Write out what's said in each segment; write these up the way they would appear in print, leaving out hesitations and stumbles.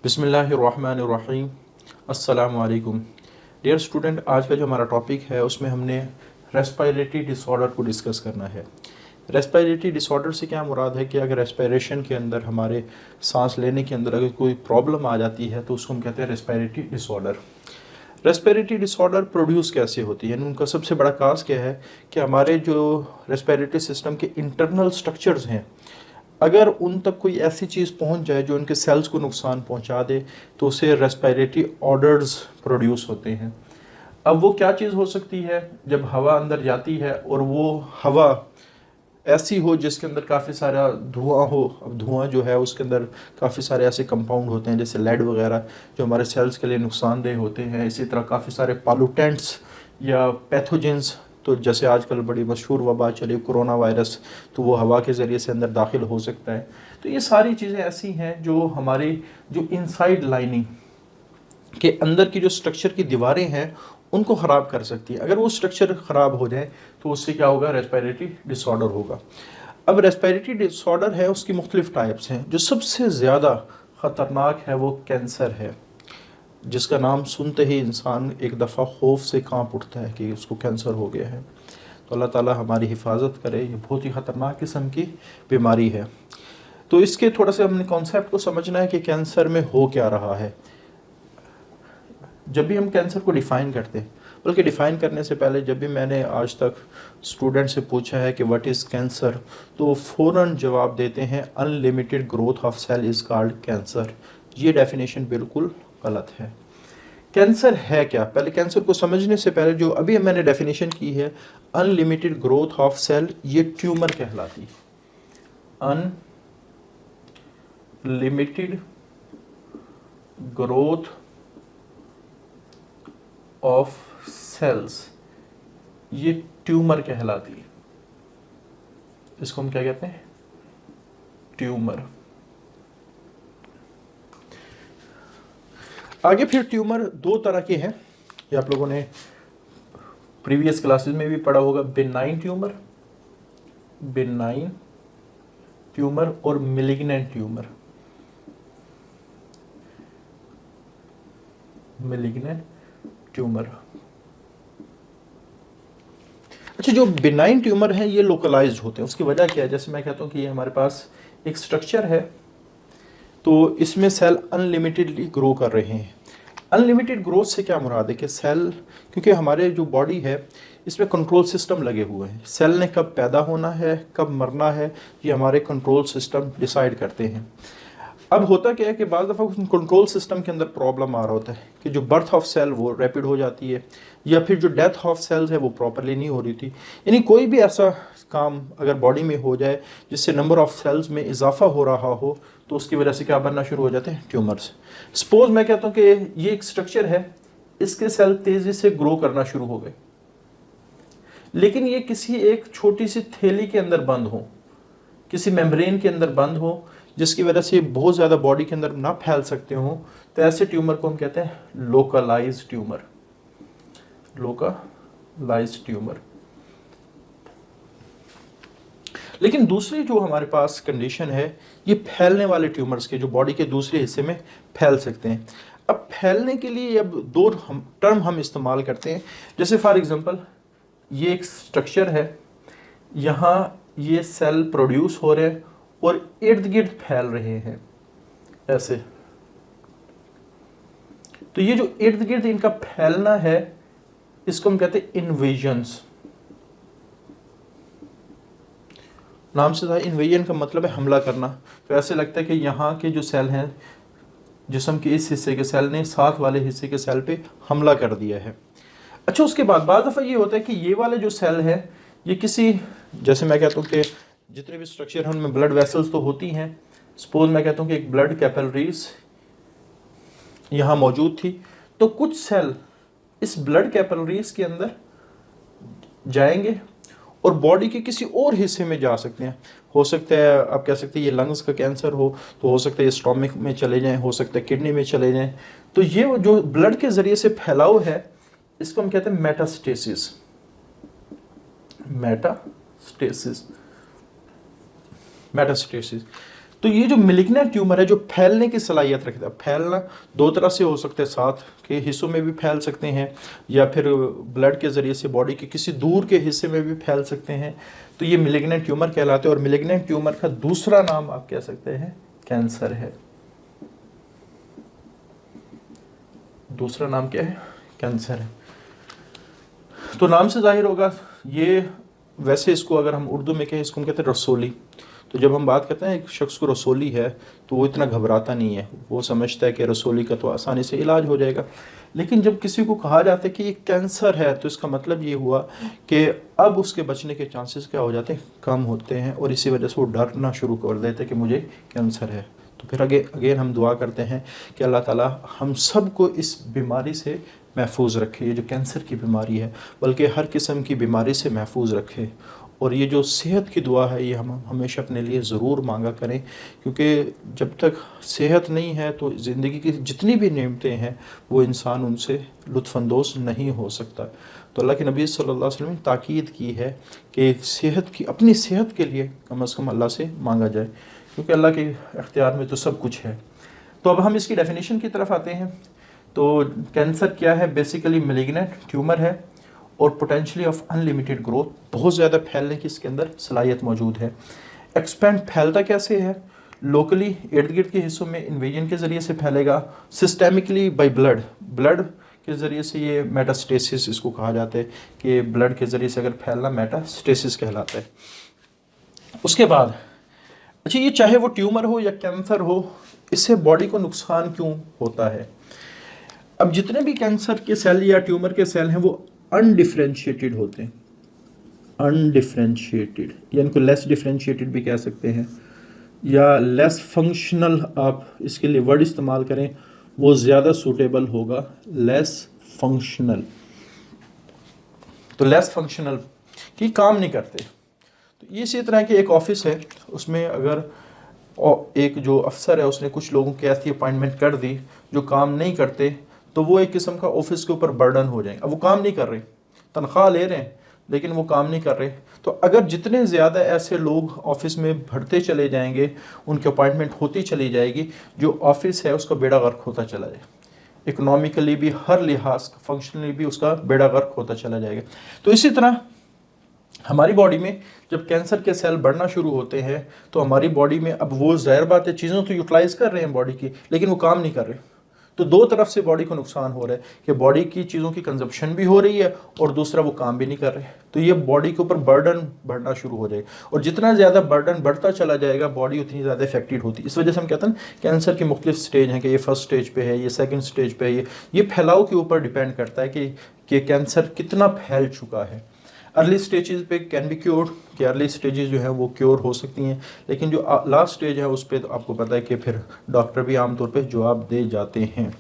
बिस्मिल्लाहिर्रहमानिर्रहीम। अस्सलामु अलैकुम डियर स्टूडेंट। आज का जो हमारा टॉपिक है उसमें हमने रेस्पिरेटरी डिसऑर्डर को डिस्कस करना है। रेस्पिरेटरी डिसऑर्डर से क्या मुराद है कि अगर रेस्पिरेशन के अंदर हमारे सांस लेने के अंदर अगर कोई प्रॉब्लम आ जाती है तो उसको हम कहते हैं respiratory disorder. Respiratory disorder produce कैसे होती है, उनका सबसे बड़ा काज क्या है कि हमारे जो रेस्पिरेटरी सिस्टम के इंटरनल स्ट्रक्चर्स हैं, अगर उन तक कोई ऐसी चीज़ पहुंच जाए जो उनके सेल्स को नुकसान पहुंचा दे तो उसे रेस्पिरेटरी ऑर्डर्स प्रोड्यूस होते हैं। अब वो क्या चीज़ हो सकती है, जब हवा अंदर जाती है और वो हवा ऐसी हो जिसके अंदर काफ़ी सारा धुआं हो। अब धुआं जो है उसके अंदर काफ़ी सारे ऐसे कंपाउंड होते हैं जैसे लेड वगैरह जो हमारे सेल्स के लिए नुकसानदेह होते हैं। इसी तरह काफ़ी सारे पॉल्यूटेंट्स या पैथोजेंस, तो जैसे आजकल बड़ी मशहूर वबा चली कोरोना वायरस, तो वो हवा के ज़रिए से अंदर दाखिल हो सकता है। तो ये सारी चीज़ें ऐसी हैं जो हमारी जो इनसाइड लाइनिंग के अंदर की जो स्ट्रक्चर की दीवारें हैं उनको ख़राब कर सकती है। अगर वो स्ट्रक्चर ख़राब हो जाए तो उससे क्या होगा, रेस्पिरेटरी डिसऑर्डर होगा। अब रेस्पिरेटरी डिसऑर्डर है, उसकी मुख्तलिफ टाइप्स हैं। जो सबसे ज़्यादा ख़तरनाक है वो कैंसर है, जिसका नाम सुनते ही इंसान एक दफ़ा खौफ से कांप उठता है कि उसको कैंसर हो गया है। तो अल्लाह ताला हमारी हिफाजत करे, ये बहुत ही ख़तरनाक किस्म की बीमारी है। तो इसके थोड़ा सा हमने कॉन्सेप्ट को समझना है कि कैंसर में हो क्या रहा है। जब भी हम कैंसर को डिफ़ाइन करते हैं, बल्कि डिफ़ाइन करने से पहले जब भी मैंने आज तक स्टूडेंट से पूछा है कि व्हाट इज़ कैंसर, तो फ़ौरन जवाब देते हैं unlimited growth of cell is called cancer. ये डेफिनेशन बिल्कुल गलत है। कैंसर है क्या, पहले कैंसर को समझने से पहले जो अभी मैंने डेफिनेशन की है अनलिमिटेड ग्रोथ ऑफ सेल, ये ट्यूमर कहलाती है। अनलिमिटेड ग्रोथ ऑफ सेल्स, ये ट्यूमर कहलाती है। इसको हम क्या कहते हैं, ट्यूमर। आगे फिर ट्यूमर दो तरह के हैं, ये आप लोगों ने प्रीवियस क्लासेस में भी पढ़ा होगा। बेनाइन ट्यूमर और मेलिग्नेंट ट्यूमर। अच्छा, जो बेनाइन ट्यूमर है ये लोकलाइज्ड होते हैं। उसकी वजह क्या है, जैसे मैं कहता हूँ कि ये हमारे पास एक स्ट्रक्चर है तो इसमें सेल अनलिमिटेडली ग्रो कर रहे हैं। अनलिमिटेड ग्रोथ से क्या मुराद है कि सेल, क्योंकि हमारे जो बॉडी है इसमें कंट्रोल सिस्टम लगे हुए हैं। सेल ने कब पैदा होना है कब मरना है ये हमारे कंट्रोल सिस्टम डिसाइड करते हैं। अब होता क्या है कि बाज़ दफ़ा कंट्रोल सिस्टम के अंदर प्रॉब्लम आ रहा होता है कि जो बर्थ ऑफ सेल वो रैपिड हो जाती है, या फिर जो डेथ ऑफ सेल्स है वो प्रॉपरली नहीं हो रही थी। यानी कोई भी ऐसा काम अगर बॉडी में हो जाए जिससे नंबर ऑफ सेल्स में इजाफा हो रहा हो तो उसकी वजह से क्या बनना शुरू हो जाते हैं, ट्यूमर्स। सपोज मैं कहता हूँ कि ये एक स्ट्रक्चर है, इसके सेल तेज़ी से ग्रो करना शुरू हो गए, लेकिन ये किसी एक छोटी सी थैली के अंदर बंद हो, किसी मेम्ब्रेन के अंदर बंद हो, जिसकी वजह से बहुत ज़्यादा बॉडी के अंदर ना फैल सकते हो, तो ऐसे ट्यूमर को हम कहते हैं लोकलाइज्ड ट्यूमर। लेकिन दूसरी जो हमारे पास कंडीशन है ये फैलने वाले ट्यूमर्स के, जो बॉडी के दूसरे हिस्से में फैल सकते हैं। अब फैलने के लिए अब दो टर्म हम इस्तेमाल करते हैं। जैसे फॉर एग्जांपल ये एक स्ट्रक्चर है, यहाँ ये सेल प्रोड्यूस हो रहे हैं और इर्द गिर्द फैल रहे हैं ऐसे। तो ये जो इर्द गिर्द इनका फैलना है इसको हम कहते हैं इन्वेजन्स। नाम से था, इन्वेजन का मतलब है हमला करना। तो ऐसे लगता है कि यहाँ के जो सेल हैं जिस्म के इस हिस्से के सेल ने साथ वाले हिस्से के सेल पे हमला कर दिया है। अच्छा, उसके बाद बाज़ दफ़ा ये होता है कि ये वाले जो सेल है ये किसी, जैसे मैं कहता हूँ कि जितने भी स्ट्रक्चर हैं उनमें ब्लड वेसल्स तो होती हैं। सपोज मैं कहता हूँ कि एक ब्लड कैपिलरीज यहाँ मौजूद थी, तो कुछ सेल इस ब्लड कैपिलरीज के अंदर जाएंगे और बॉडी के किसी और हिस्से में जा सकते हैं। हो सकता है आप कह सकते हैं ये लंग्स का कैंसर हो, तो हो सकता है ये स्टोमिक में चले जाएं, हो सकता है किडनी में चले जाएं। तो ये जो ब्लड के ज़रिए से फैलाव है इसको हम कहते हैं मेटास्टेसिस। तो ये जो मिलिग्नेंट ट्यूमर है जो फैलने की सलाहियत रखता है, फैलना दो तरह से हो सकता है, साथ के हिस्सों में भी फैल सकते हैं या फिर ब्लड के ज़रिए से बॉडी के किसी दूर के हिस्से में भी फैल सकते हैं, तो ये मिलिग्नेंट ट्यूमर कहलाते हैं। और मिलिग्नेंट ट्यूमर का दूसरा नाम आप कह सकते हैं कैंसर है। दूसरा नाम क्या है? कैंसर है। तो नाम से जाहिर होगा ये, वैसे इसको अगर हम उर्दू में कहें, इसको हम कहते हैं रसोली। तो जब हम बात करते हैं एक शख्स को रसोली है तो वो इतना घबराता नहीं है, वो समझता है कि रसोली का तो आसानी से इलाज हो जाएगा। लेकिन जब किसी को कहा जाता है कि ये कैंसर है तो इसका मतलब ये हुआ कि अब उसके बचने के चांसेस क्या हो जाते हैं? कम होते हैं, और इसी वजह से वो डरना शुरू कर देते हैं कि मुझे कैंसर है। तो फिर अगेन हम दुआ करते हैं कि अल्लाह ताला हम सब को इस बीमारी से महफूज रखे, ये जो कैंसर की बीमारी है, बल्कि हर किस्म की बीमारी से महफूज रखे। और ये जो सेहत की दुआ है ये हम हमेशा अपने लिए ज़रूर मांगा करें, क्योंकि जब तक सेहत नहीं है तो ज़िंदगी की जितनी भी नेमतें हैं वो इंसान उनसे लुत्फ़अंदोज़ नहीं हो सकता। तो अल्लाह के नबी सल्लल्लाहु अलैहि वसल्लम ने ताकीद की है कि सेहत की, अपनी सेहत के लिए कम से कम अल्लाह से मांगा जाए, क्योंकि अल्लाह के इख्तियार में तो सब कुछ है। तो अब हम इसकी डेफिनेशन की तरफ आते हैं। तो कैंसर क्या है? बेसिकली मिलिग्नेंट ट्यूमर है और पोटेंशियली ऑफ अनलिमिटेड ग्रोथ, बहुत ज़्यादा फैलने की इसके अंदर सलाहियत मौजूद है। एक्सपेंड फैलता कैसे है? लोकली इर्द गिर्द के हिस्सों में इन्वेजन के ज़रिए से फैलेगा, सिस्टेमिकली बाय ब्लड, ब्लड के ज़रिए से, ये मेटास्टेसिस इसको कहा जाता है कि ब्लड के ज़रिए से अगर फैलना मेटास्टेसिस कहलाता है। उसके बाद अच्छा, ये चाहे वो ट्यूमर हो या कैंसर हो, इससे बॉडी को नुकसान क्यों होता है? अब जितने भी कैंसर के सेल या ट्यूमर के सेल हैं वो अनडिफ्रेंशिएटेड होते हैं, अनडिफ्रेंशिएटेड, या इनको लेस डिफ्रेंशिएटेड भी कह सकते हैं, या लेस फंक्शनल, आप इसके लिए वर्ड इस्तेमाल करें वो ज़्यादा सूटेबल होगा, लेस फंक्शनल। तो लेस फंक्शनल कि काम नहीं करते। तो ये इसी तरह की एक ऑफिस है, उसमें अगर एक जो अफसर है उसने कुछ लोगों की ऐसी अपॉइंटमेंट कर दी जो काम नहीं करते, तो वो एक किस्म का ऑफिस के ऊपर बर्डन हो जाएंगे। अब वो काम नहीं कर रहे, तनख्वाह ले रहे हैं लेकिन वो काम नहीं कर रहे। तो अगर जितने ज़्यादा ऐसे लोग ऑफिस में बढ़ते चले जाएंगे, उनकी अपॉइंटमेंट होती चली जाएगी, जो ऑफिस है उसका बेड़ा गर्क होता चला जाए, इकोनॉमिकली भी, हर लिहाज फंक्शनली भी उसका बेड़ा गर्क होता चला जाएगा। तो इसी तरह हमारी बॉडी में जब कैंसर के सेल बढ़ना शुरू होते हैं तो हमारी बॉडी में, अब वो ज़ाहिर बात है चीज़ों तो यूटिलाइज कर रहे हैं बॉडी की, लेकिन वो काम नहीं कर रहे। तो दो तरफ से बॉडी को नुकसान हो रहा है कि बॉडी की चीज़ों की कंजप्शन भी हो रही है और दूसरा वो काम भी नहीं कर रहे। तो ये बॉडी के ऊपर बर्डन बढ़ना शुरू हो जाएगा, और जितना ज़्यादा बर्डन बढ़ता चला जाएगा बॉडी उतनी ज़्यादा इफेक्टेड होती है। इस वजह से हम कहते हैं कैंसर के मुख्तलिफ स्टेज हैं कि ये फर्स्ट स्टेज पे है, ये सेकंड स्टेज पे है। ये फैलाव के ऊपर डिपेंड करता है कि कैंसर कितना फैल चुका है। अर्ली स्टेजेस पे कैन बी क्योर्ड, कि अर्ली स्टेजेस जो है वो क्योर हो सकती हैं, लेकिन जो लास्ट स्टेज है उस पर तो आपको पता है कि फिर डॉक्टर भी आमतौर पे जवाब दे जाते हैं।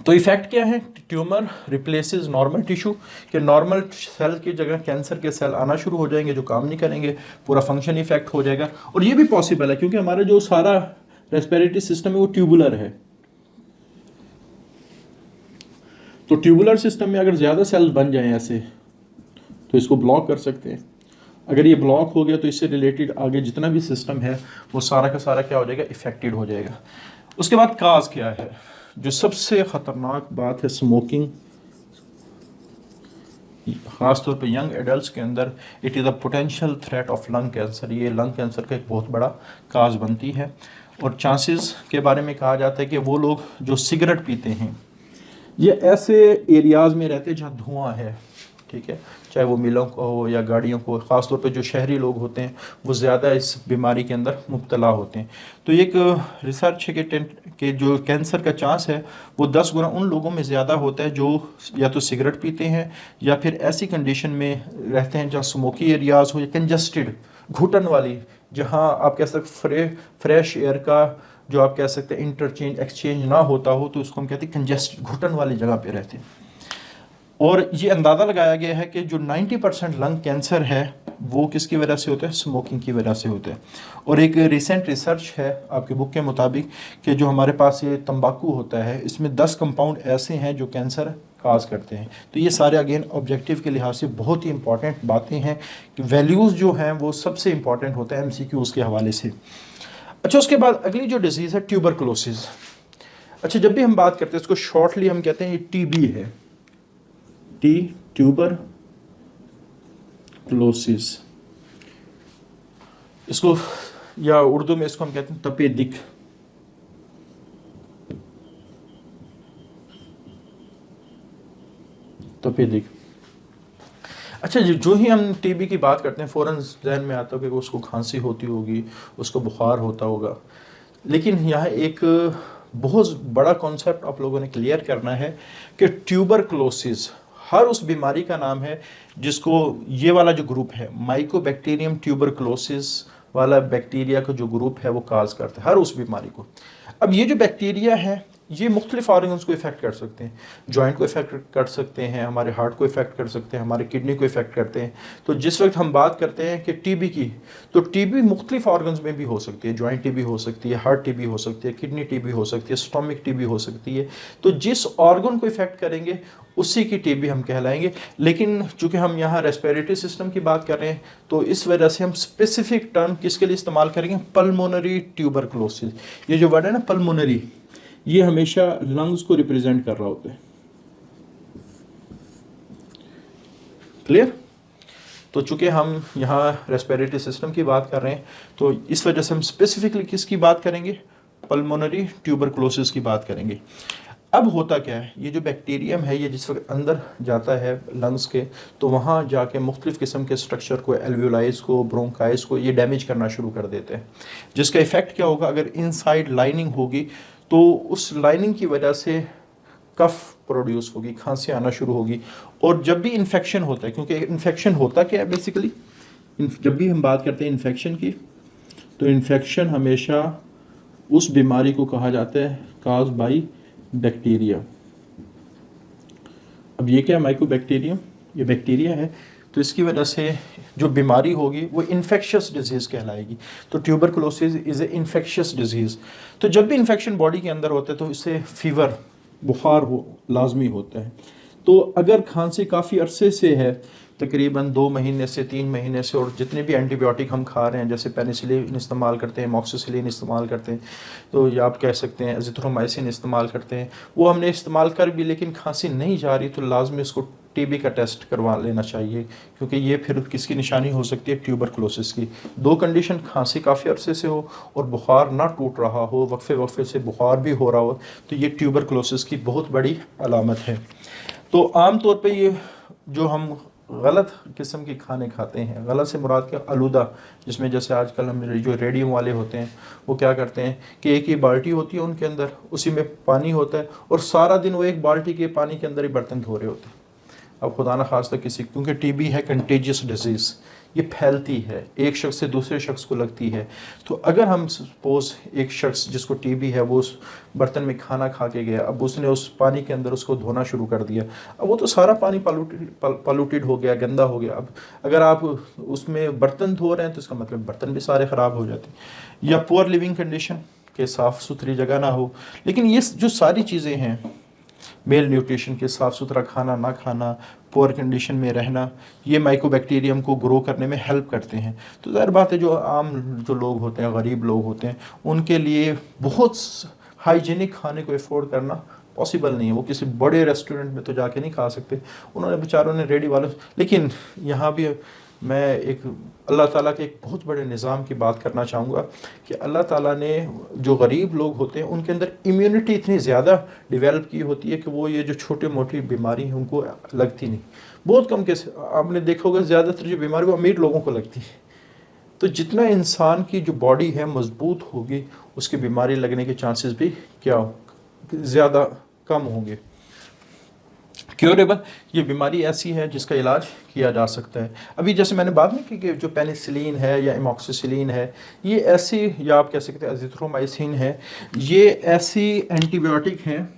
तो इफेक्ट क्या है? ट्यूमर रिप्लेसेस नॉर्मल टिश्यू, कि नॉर्मल सेल की जगह कैंसर के सेल आना शुरू हो जाएंगे जो काम नहीं करेंगे, पूरा फंक्शन इफेक्ट हो जाएगा। और ये भी पॉसिबल है क्योंकि हमारा जो सारा रेस्पिरेटरी सिस्टम है वो ट्यूबुलर है। तो ट्यूबुलर सिस्टम में अगर ज़्यादा सेल्स बन जाएं ऐसे तो इसको ब्लॉक कर सकते हैं। अगर ये ब्लॉक हो गया तो इससे रिलेटेड आगे जितना भी सिस्टम है वो सारा का सारा क्या हो जाएगा? इफेक्टेड हो जाएगा। उसके बाद काज क्या है? जो सबसे ख़तरनाक बात है स्मोकिंग, ख़ासतौर पे यंग एडल्ट्स के अंदर it is a potential threat of lung cancer. ये लंग कैंसर का एक बहुत बड़ा काज बनती है। और चांसेस के बारे में कहा जाता है कि वो लोग जो सिगरेट पीते हैं, ये ऐसे एरियाज़ में रहते हैं जहाँ धुआं है, ठीक है, चाहे वो मिलों को हो या गाड़ियों को। ख़ासतौर पे जो शहरी लोग होते हैं वो ज़्यादा इस बीमारी के अंदर मुब्तला होते हैं। तो एक रिसर्च है कि जो कैंसर का चांस है वो 10 गुना उन लोगों में ज़्यादा होता है जो या तो सिगरेट पीते हैं या फिर ऐसी कंडीशन में रहते हैं जहाँ स्मोकी एरियाज़ हो या कंजस्टेड, घुटन वाली, जहाँ आप कह सकते फ्रेश एयर का जो आप कह सकते हैं इंटरचेंज एक्सचेंज ना होता हो, तो उसको हम कहते हैं कंजस्ट, घुटन वाली जगह पे रहते हैं। और ये अंदाज़ा लगाया गया है कि जो 90% लंग कैंसर है वो किसकी वजह से होता है? स्मोकिंग की वजह से होता है। और एक रिसेंट रिसर्च है आपकी बुक के मुताबिक कि जो हमारे पास ये तंबाकू होता है इसमें 10 कंपाउंड ऐसे हैं जो कैंसर काज करते हैं। तो ये सारे अगेन ऑब्जेक्टिव के लिहाज से बहुत ही इंपॉर्टेंट बातें हैं कि वैल्यूज़ जो हैं वो सबसे इंपॉर्टेंट होता है MCQs के हवाले से। अच्छा, उसके बाद अगली जो डिजीज़ है ट्यूबरकुलोसिस। अच्छा, जब भी हम बात करते हैं इसको शॉर्टली हम कहते हैं ये TB है, ट्यूबरकुलोसिस। इसको या उर्दू में इसको हम कहते हैं तपेदिक। तपेदिक। अच्छा, जो ही हम TB की बात करते हैं फ़ौरन जहन में आता है कि उसको खांसी होती होगी, उसको बुखार होता होगा। लेकिन यहाँ एक बहुत बड़ा कॉन्सेप्ट आप लोगों ने क्लियर करना है कि ट्यूबरकुलोसिस हर उस बीमारी का नाम है जिसको ये वाला जो ग्रुप है माइकोबैक्टीरियम ट्यूबरकुलोसिस वाला बैक्टीरिया का जो ग्रुप है वो काज करता है हर उस बीमारी को। अब ये जो बैक्टीरिया है ये मुख्तलिफ ऑर्गन्स को इफेक्ट कर सकते हैं, जॉइंट को इफेक्ट कर सकते हैं, हमारे हार्ट को इफेक्ट कर सकते हैं, हमारे किडनी को इफेक्ट करते हैं। तो जिस वक्त हम बात करते हैं कि TB की, तो TB मुख्तलिफ ऑर्गन्स में भी हो सकती है, जॉइंट TB हो सकती है, हार्ट TB हो सकती है, किडनी TB हो सकती है, स्टोमिक TB हो सकती है। तो जिस ऑर्गन को इफेक्ट करेंगे उसी की TB हम कहलाएंगे। लेकिन चूंकि हम यहाँ रेस्पिरेटरी सिस्टम की बात कर रहे हैं तो इस वजह से हम स्पेसिफिक टर्म किसके लिए इस्तेमाल करेंगे, पल्मोनरी ट्यूबरकुलोसिस। ये जो वर्ड है ना पल्मोनरी, ये हमेशा लंग्स को रिप्रेजेंट कर रहा होता है। क्लियर? तो चूंकि हम यहाँ रेस्पिरेटरी सिस्टम की बात कर रहे हैं तो इस वजह से हम स्पेसिफिकली किसकी बात करेंगे, पल्मोनरी ट्यूबरकुलोसिस की बात करेंगे। अब होता क्या है, ये जो बैक्टीरियम है ये जिस वक्त अंदर जाता है लंग्स के तो वहाँ जाके मुख्तलिफ किस्म के स्ट्रक्चर को, एल्वियोलाइज को, ब्रोंकाइज को ये डैमेज करना शुरू कर देते हैं। जिसका इफेक्ट क्या होगा, अगर इनसाइड लाइनिंग होगी तो उस लाइनिंग की वजह से कफ प्रोड्यूस होगी, खांसी आना शुरू होगी। और जब भी इन्फेक्शन होता है, क्योंकि इन्फेक्शन होता क्या है बेसिकली, जब भी हम बात करते हैं इन्फेक्शन की तो इन्फेक्शन हमेशा उस बीमारी को कहा जाता है काज बाई बैक्टीरिया। अब ये क्या है, माइकोबैक्टीरियम, ये बैक्टीरिया है। तो इसकी वजह से जो बीमारी होगी वो इन्फेक्शियस डिजीज़ कहलाएगी। तो tuberculosis is a infectious disease. तो जब भी इन्फेक्शन बॉडी के अंदर होता है तो इससे फीवर, बुखार हो लाजमी होता है। तो अगर खांसी काफ़ी अरसे से है, तकरीबन 2 महीने से 3 महीने से, और जितने भी एंटीबायोटिक हम खा रहे हैं, जैसे पेनिसिलिन इस्तेमाल करते हैं, मॉक्सिसिलिन इस्तेमाल करते हैं, तो या आप कह सकते हैं एजिथ्रोमाइसिन इस्तेमाल करते हैं, वो हमने इस्तेमाल कर भी लेकिन खांसी नहीं जा रही तो लाजमी उसको TB का टेस्ट करवा लेना चाहिए, क्योंकि ये फिर किसकी निशानी हो सकती है, ट्यूबरकुलोसिस की। 2 कंडीशन, खांसी काफ़ी अरसे से हो और बुखार ना टूट रहा हो, वक्फे वक्फे से बुखार भी हो रहा हो, तो ये ट्यूबरकुलोसिस की बहुत बड़ी अलामत है। तो आम तौर पे ये जो हम गलत किस्म के खाने खाते हैं, गलत से मुराद क्या, आलूदा, जिसमें जैसे आजकल हम जो रेडियम वाले होते हैं वो क्या करते हैं कि एक ही बाल्टी होती है उनके अंदर, उसी में पानी होता है और सारा दिन वो एक बाल्टी के पानी के अंदर ही बर्तन धो रहे होते हैं। अब खुदा न खास्ता किसी, क्योंकि TB है कंटेजियस डिजीज़, ये फैलती है, एक शख्स से दूसरे शख्स को लगती है। तो अगर हम सपोज एक शख्स जिसको TB है वो उस बर्तन में खाना खा के गया, अब उसने उस पानी के अंदर उसको धोना शुरू कर दिया, अब वो तो सारा पानी पॉल्यूटेड हो गया, गंदा हो गया। अब अगर आप उसमें बर्तन धो रहे हैं तो इसका मतलब बर्तन भी सारे ख़राब हो जाते हैं। या पुअर लिविंग कंडीशन के, साफ़ सुथरी जगह ना हो। लेकिन ये जो सारी चीज़ें हैं, मेल न्यूट्रिशन के, साफ़ सुथरा खाना ना खाना, पुअर कंडीशन में रहना, ये माइकोबैक्टीरियम को ग्रो करने में हेल्प करते हैं। तो ज़ाहिर बात है जो आम जो लोग होते हैं, गरीब लोग होते हैं, उनके लिए बहुत हाइजीनिक खाने को अफोर्ड करना पॉसिबल नहीं है। वो किसी बड़े रेस्टोरेंट में तो जाके नहीं खा सकते, उन्होंने बेचारों ने रेडी वालों। लेकिन यहाँ भी मैं एक अल्लाह ताला के एक बहुत बड़े निज़ाम की बात करना चाहूँगा कि अल्लाह ताला ने जो गरीब लोग होते हैं उनके अंदर इम्यूनिटी इतनी ज़्यादा डेवलप की होती है कि वो ये जो छोटे मोटी बीमारी है उनको लगती नहीं। बहुत कम केस आपने देखा होगा, ज़्यादातर जो बीमारी वो अमीर लोगों को लगती है। तो जितना इंसान की जो बॉडी है मजबूत होगी, उसकी बीमारी लगने के चांसेस भी क्या ज़्यादा कम होंगे। क्योरेबल, ये बीमारी ऐसी है जिसका इलाज किया जा सकता है। अभी जैसे मैंने बात नहीं की कि जो पेनिसिलिन है या एमॉक्सिसिलिन है, ये ऐसी, या आप कह सकते हैं एजिथ्रोमाइसिन है, ये ऐसी एंटीबायोटिक हैं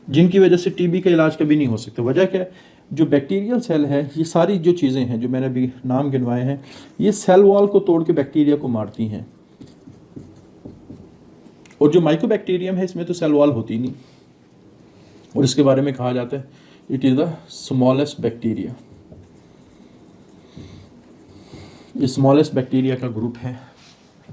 जिनकी वजह से TB का इलाज कभी नहीं हो सकता। वजह क्या है, जो बैक्टीरियल सेल है, ये सारी जो चीज़ें हैं जो मैंने अभी नाम गिनवाए हैं, ये सेल वॉल को तोड़ के बैक्टीरिया को मारती हैं। और जो माइकोबैक्टीरियम है इसमें तो सेल वॉल होती नहीं, और इसके बारे में कहा जाता है it is the smallest bacteria. ये स्मॉलेस्ट बैक्टीरिया का ग्रुप है।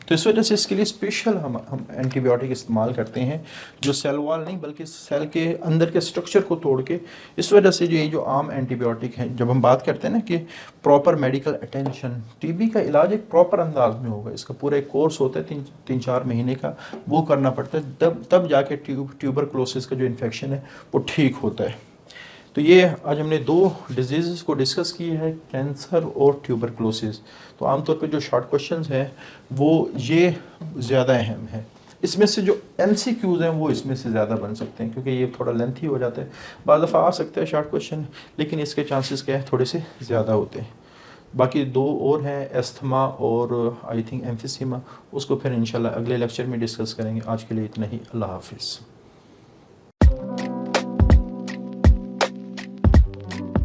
तो इस वजह से इसके लिए स्पेशल हम एंटीबायोटिक इस्तेमाल करते हैं जो सेल वॉल नहीं बल्कि सेल के अंदर के स्ट्रक्चर को तोड़ के। इस वजह से जो ये जो आम एंटीबायोटिक हैं, जब हम बात करते हैं ना कि प्रॉपर मेडिकल अटेंशन, टीबी का इलाज एक प्रॉपर अंदाज में होगा, इसका पूरा एक कोर्स होता है 3-4 महीने का, वो करना पड़ता है, तब जाके ट्यूबरक्लोसिस का जो इन्फेक्शन है वो ठीक होता है। तो ये आज हमने 2 डिजीज़ को डिस्कस किए हैं, कैंसर और ट्यूबरक्लोसिस। तो आमतौर पे जो शॉर्ट क्वेश्चंस हैं वो ये ज़्यादा अहम है। इसमें से जो MCQs हैं वो इसमें से ज़्यादा बन सकते हैं क्योंकि ये थोड़ा लेंथी हो जाता है। बाज़ दफ़ा आ सकता है शॉर्ट क्वेश्चन, लेकिन इसके चांसेस क्या है, थोड़े से ज़्यादा होते हैं। बाकी 2 और हैं, एस्थमा और आई थिंक एम्फिसीमा, उसको फिर इंशाल्लाह अगले लेक्चर में डिस्कस करेंगे। आज के लिए इतना ही। अल्लाह हाफिज़।